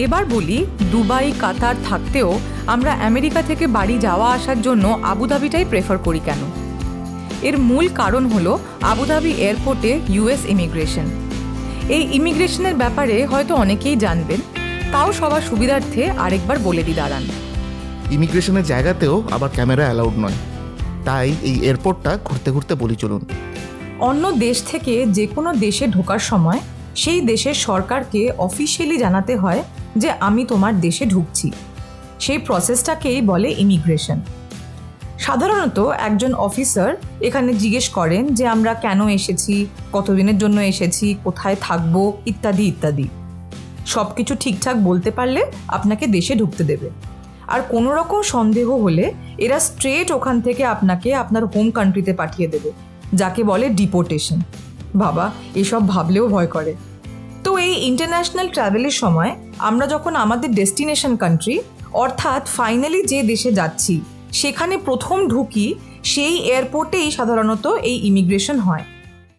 এবার বলি, দুবাই, কাতার থাকতেও আমরা আমেরিকা থেকে বাড়ি যাওয়া আসার জন্য আবুধাবিটাই প্রেফার করি কেন? এর মূল কারণ হলো আবুধাবি এয়ারপোর্টে ইউএস ইমিগ্রেশন। এই ইমিগ্রেশনের ব্যাপারে হয়তো অনেকেই জানবেন, তাও সবার সুবিধার্থে আরেকবার বলে দিই দাঁড়ান। ইমিগ্রেশনের জায়গাতেও আবার ক্যামেরা অ্যালাউড নয়, তাই এই এয়ারপোর্টটা ঘুরতে ঘুরতে বলি চলুন। অন্য দেশ থেকে যে কোনো দেশে ঢোকার সময় সেই দেশের সরকারকে অফিশিয়ালি জানাতে হয় যে আমি তোমার দেশে ঢুকছি। সেই প্রসেসটাকেই বলে ইমিগ্রেশন। সাধারণত একজন অফিসার এখানে জিজ্ঞেস করেন যে আমরা কেন এসেছি, কতদিনের জন্য এসেছি, কোথায় থাকবো, ইত্যাদি ইত্যাদি। সব কিছু ঠিকঠাক বলতে পারলে আপনাকে দেশে ঢুকতে দেবে। আর কোনো রকম সন্দেহ হলে এরা স্ট্রেট ওখান থেকে আপনাকে আপনার হোম কান্ট্রিতে পাঠিয়ে দেবে, যাকে বলে ডিপোর্টেশন। বাবা, এসব ভাবলেও ভয় করে। তো এই ইন্টারন্যাশনাল ট্রাভেলের সময় আমরা যখন আমাদের ডেস্টিনেশন কান্ট্রি অর্থাৎ ফাইনালি যে দেশে যাচ্ছি সেখানে প্রথম ঢুকি, সেই এয়ারপোর্টেই সাধারণত এই ইমিগ্রেশন হয়।